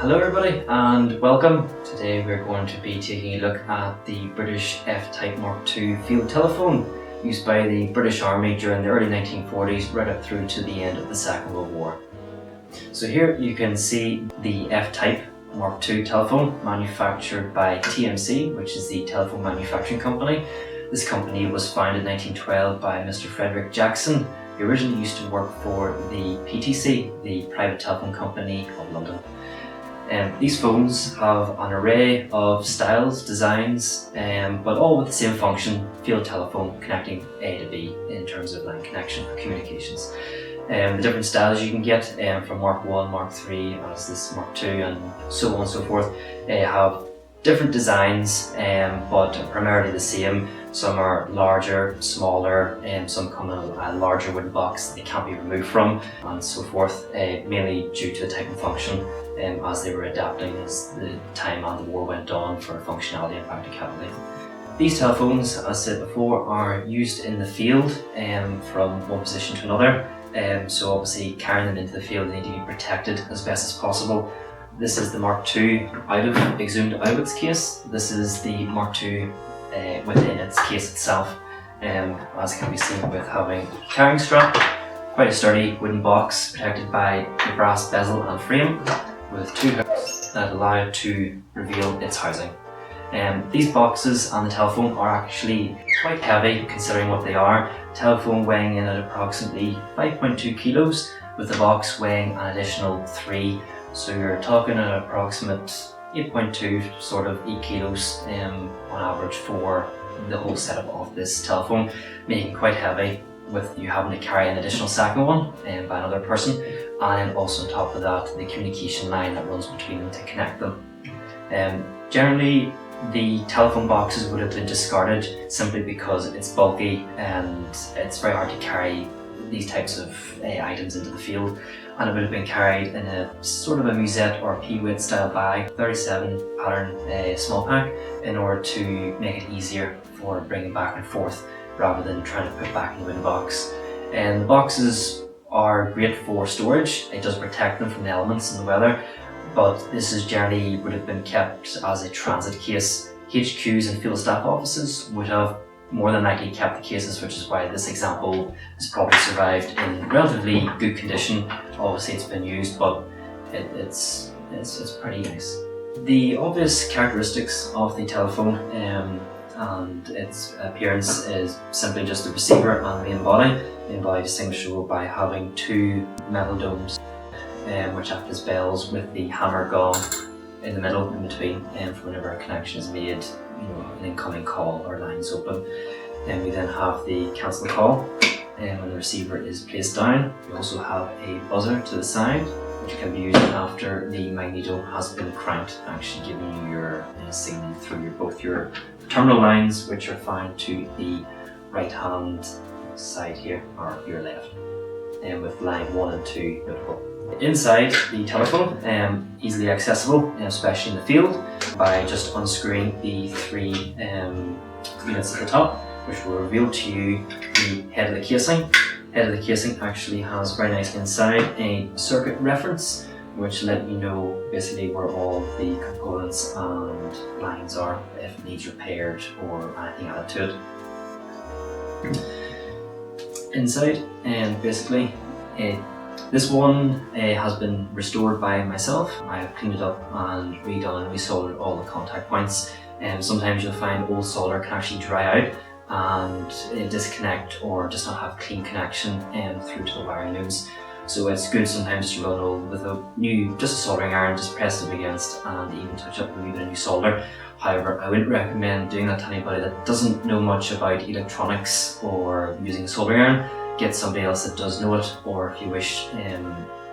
Hello everybody and welcome. Today we're going to be taking a look at the British F-Type Mark II field telephone used by the British Army during the early 1940s right up through to the end of the Second World War. So here you can see the F-Type Mark II telephone manufactured by TMC, which is the telephone manufacturing company. This company was founded in 1912 by Mr. Frederick Jackson, who originally used to work for the PTC, the private telephone company of London. These phones have an array of styles, designs, but all with the same function: field telephone, connecting A to B in terms of line connection for communications. The different styles you can get from Mark I, Mark III, as this Mark II, and so on and so forth, have different designs, but primarily the same. Some are larger, smaller, some come in a larger wooden box that they can't be removed from, and so forth, mainly due to the type and function as they were adapting as the time and the war went on for functionality and practicality. These telephones, as I said before, are used in the field from one position to another. So obviously carrying them into the field, they need to be protected as best as possible. This is the Mark II exhumed out of its case. This is the Mark II within its case itself, as can be seen with having a carrying strap, quite a sturdy wooden box protected by a brass bezel and frame with two hooks that allow it to reveal its housing. These boxes and the telephone are actually quite heavy considering what they are. Telephone weighing in at approximately 5.2 kilos, with the box weighing an additional 3. So you're talking an approximate 8.2, sort of 8 kilos on average for the whole setup of this telephone, making it quite heavy, with you having to carry an additional second one by another person, and then also on top of that the communication line that runs between them to connect them. Generally the telephone boxes would have been discarded simply because it's bulky and it's very hard to carry these types of items into the field, and it would have been carried in a sort of a musette or P-weight style bag, 37 pattern small pack, in order to make it easier for bringing back and forth rather than trying to put back in the wooden box. And the boxes are great for storage. It does protect them from the elements and the weather, but this is generally would have been kept as a transit case. HQs and field staff offices would have more than likely kept the cases, which is why this example has probably survived in relatively good condition. Obviously it's been used, but it's pretty nice. The obvious characteristics of the telephone and its appearance is simply just the receiver and the main body. The main body distinguishable by having two metal domes which act as bells, with the hammer gong in the middle, in between, for whenever a connection is made, an incoming call or line is open. And we then have the cancel call when the receiver is placed down. We also have a buzzer to the side, which can be used after the magneto has been cranked, actually giving you your signal through both your terminal lines, which are found to the right hand side here, or your left, and with line 1 and 2 notable. Inside the telephone, easily accessible, especially in the field, by just unscrewing the 3 units at the top, which will reveal to you the head of the casing. Head of the casing actually has very nicely inside a circuit reference, which let you know basically where all the components and lines are if it needs repaired or anything added to it. Inside, basically, this one has been restored by myself. I have cleaned it up and redone and resoldered all the contact points. Sometimes you'll find old solder can actually dry out and disconnect or just not have clean connection through to the wiring looms. So it's good sometimes to run old with just a soldering iron, just press it against and even touch up a wee bit of new solder. However, I wouldn't recommend doing that to anybody that doesn't know much about electronics or using a soldering iron. Get somebody else that does know it, or if you wish,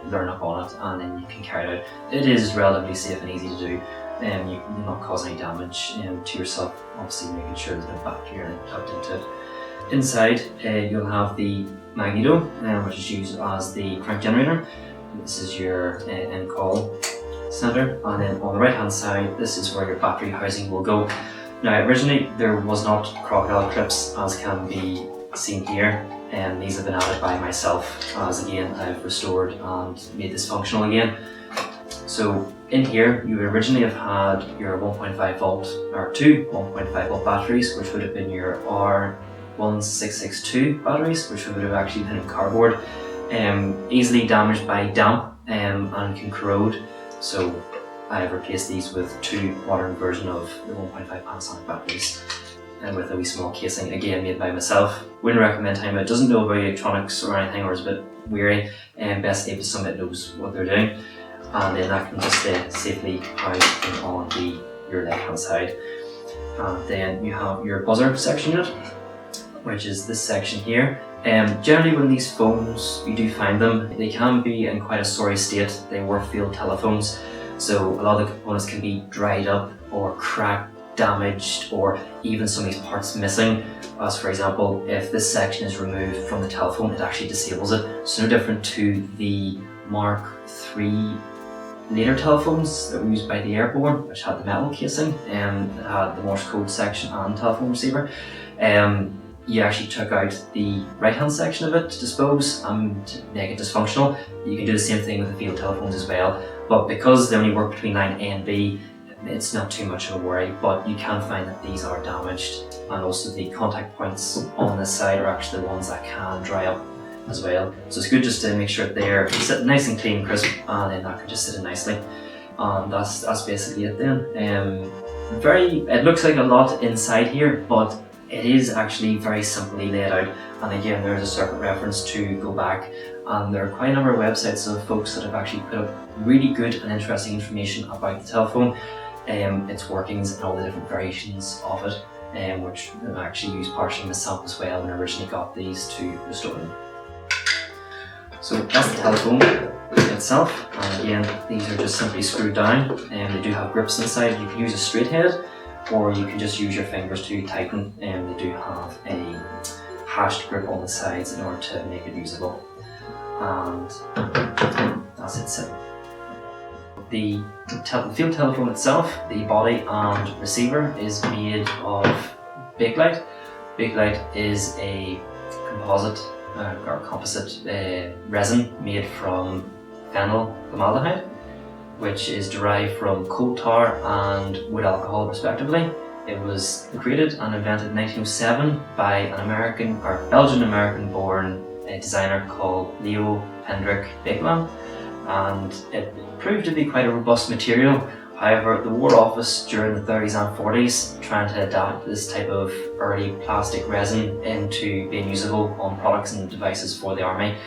learn up on it and then you can carry it out. It is relatively safe and easy to do. You will not cause any damage to yourself, obviously making sure there's no battery or anything plugged into it. Inside you'll have the magneto, which is used as the crank generator. This is your end call center, and then on the right hand side this is where your battery housing will go. Now originally there was not crocodile clips, as can be seen here, and these have been added by myself as again I've restored and made this functional again. So in here, you would originally have had your 1.5 volt or two 1.5 volt batteries, which would have been your R1662 batteries, which would have actually been in cardboard, easily damaged by damp and can corrode. So I have replaced these with two modern version of the 1.5 Panasonic batteries, and with a wee small casing, again made by myself. Wouldn't recommend time it doesn't know about electronics or anything, or is a bit weary, and best leave with somebody that knows what they're doing, and then that can just stay safely housed on your left hand side. And then you have your buzzer section unit, which is this section here. Generally when these phones, you do find them, they can be in quite a sorry state. They were field telephones, so a lot of the components can be dried up or cracked, damaged, or even some of these parts missing. As for example, if this section is removed from the telephone, it actually disables it. So no different to the Mark III later telephones that were used by the Airborne, which had the metal casing and it had the Morse code section and telephone receiver. You actually took out the right hand section of it to dispose and to make it dysfunctional. You can do the same thing with the field telephones as well, but because they only work between line A and B, it's not too much of a worry, but you can find that these are damaged, and also the contact points on this side are actually the ones that can dry up as well. So it's good just to make sure that they're sitting nice and clean, crisp, and then that can just sit in nicely. And that's basically it then. It looks like a lot inside here, but it is actually very simply laid out. And again, there's a separate reference to go back, and there are quite a number of websites of folks that have actually put up really good and interesting information about the telephone, its workings and all the different variations of it, which I've actually used partially myself as well when I originally got these to restore them. So that's the telephone itself, and again these are just simply screwed down, and they do have grips inside. You can use a straight head, or you can just use your fingers to tighten, and they do have a hashed grip on the sides in order to make it usable. And that's it. So the field telephone itself, the body and receiver is made of Bakelite. Bakelite is a composite resin made from phenyl formaldehyde, which is derived from coal tar and wood alcohol respectively. It was created and invented in 1907 by an Belgian-American born designer called Leo Hendrik Bakelite, and it proved to be quite a robust material. However, the War Office during the 30s and 40s, trying to adapt this type of early plastic resin into being usable on products and devices for the army,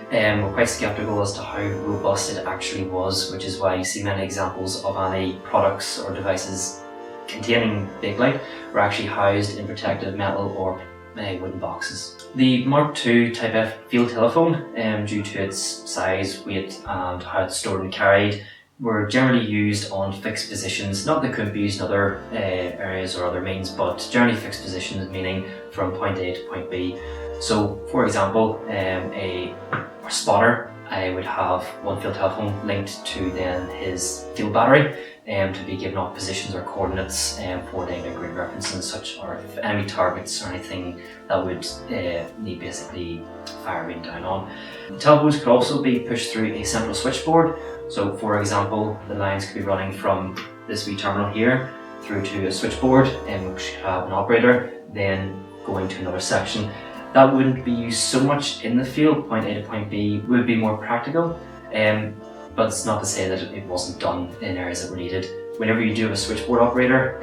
were quite sceptical as to how robust it actually was, which is why you see many examples of any products or devices containing Bakelite were actually housed in protective metal or wooden boxes. The Mark II Type F field telephone, due to its size, weight and how it's stored and carried, were generally used on fixed positions. Not that they couldn't be used in other areas or other means, but generally fixed positions, meaning from point A to point B. So for example, a spotter would have one field telephone linked to then his field battery to be given off positions or coordinates for data grid reference and such, or if enemy targets or anything that would need basically firing down on. The telephones could also be pushed through a central switchboard. So for example, the lines could be running from this wee terminal here through to a switchboard, which could have an operator, then going to another section. That wouldn't be used so much in the field. Point A to point B would be more practical, but it's not to say that it wasn't done in areas that were needed. Whenever you do have a switchboard operator,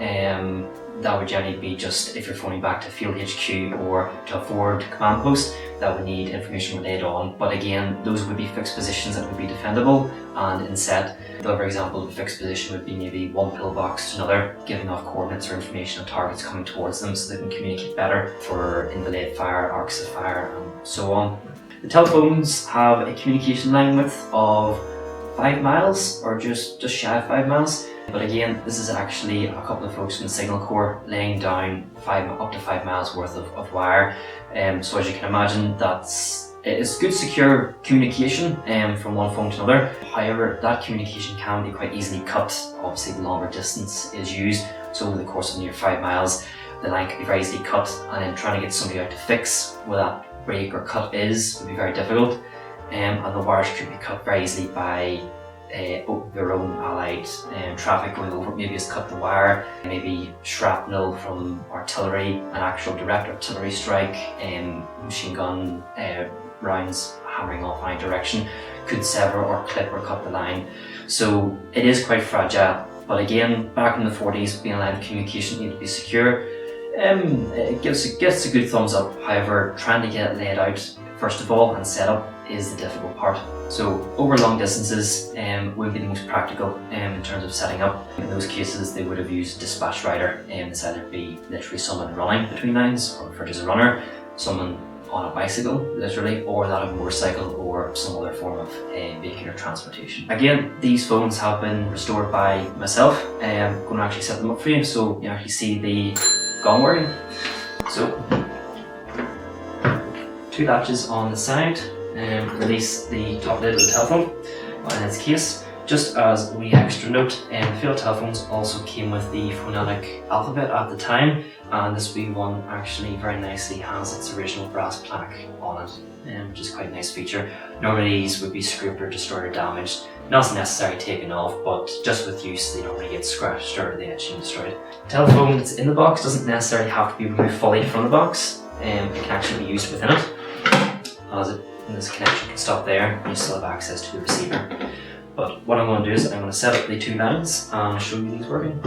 that would generally be just if you're phoning back to Field HQ or to a forward command post that would need information relayed on. But again, those would be fixed positions that would be defendable and in set. Another example of a fixed position would be maybe one pillbox to another, giving off coordinates or information on targets coming towards them so they can communicate better for invalid fire, arcs of fire, and so on. The telephones have a communication line width of 5 miles, or just shy of 5 miles. But again, this is actually a couple of folks from the Signal Corps laying down up to 5 miles worth of wire. So as you can imagine, it's good secure communication from one phone to another. However, that communication can be quite easily cut. Obviously, the longer distance is used. So over the course of near 5 miles, the line can be very easily cut, and then trying to get somebody out to fix where that break or cut would be very difficult. And the wires could be cut very easily by their own allied traffic going over. Maybe it's cut the wire, maybe shrapnel from artillery, an actual direct artillery strike, machine gun rounds hammering off any direction could sever or clip or cut the line. So it is quite fragile. But again, back in the 40s, being a line of communication needed to be secure. It gets a good thumbs up. However, trying to get it laid out first of all and set up is the difficult part. So over long distances would be the most practical in terms of setting up. In those cases, they would have used a dispatch rider, and it's either be literally someone running between lines, or referred to as a runner, someone on a bicycle, literally, or that of a motorcycle or some other form of vehicular transportation. Again, these phones have been restored by myself. I'm going to actually set them up for you so you actually see the gong working. So, 2 latches on the side, release the top lid of the telephone in its case. Just as a wee extra note, Field telephones also came with the phonetic alphabet at the time, and this wee one actually very nicely has its original brass plaque on it, which is quite a nice feature. Normally these would be scraped or destroyed or damaged, not necessarily taken off, but just with use they normally get scratched or the edge and destroyed. The telephone that's in the box doesn't necessarily have to be removed fully from the box, it can actually be used within it, as this connection can stop there and you still have access to the receiver. But what I'm going to do is I'm going to set up the 2 lines and show you these working.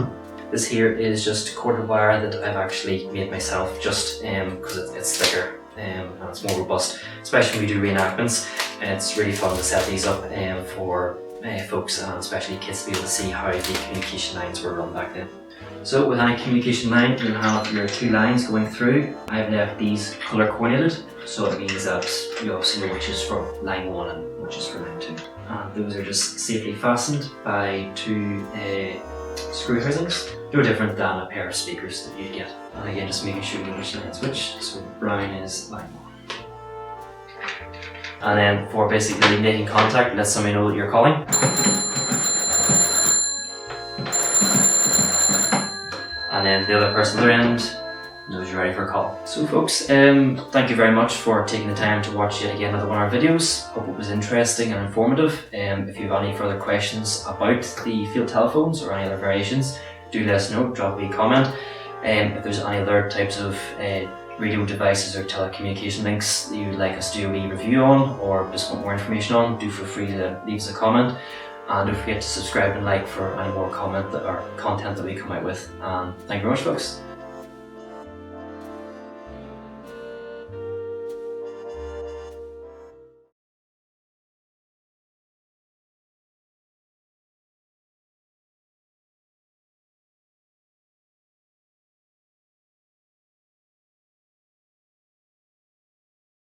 This here is just corded wire that I've actually made myself, just because it's thicker and it's more robust, especially when we do reenactments. It's really fun to set these up for folks and especially kids to be able to see how the communication lines were run back then. So with any communication line, you'll have your 2 lines going through. I've left these colour coordinated, so it means that you obviously know which is for line 1 and which is for line 2. And those are just safely fastened by 2 screw housings. No different than a pair of speakers that you'd get. And again, just making sure you know which line's which. So brown is line 1. And then for basically making contact, let somebody know that you're calling. And then the other person at the other end knows you're ready for a call. So folks, thank you very much for taking the time to watch yet again another one of our videos. Hope it was interesting and informative. If you have any further questions about the field telephones or any other variations, do let us know, drop a comment. If there's any other types of radio devices or telecommunication links that you'd like us to do a wee review on, or just want more information on, do feel free to leave us a comment. And don't forget to subscribe and like for any more content that we come out with. Thank you very much, folks.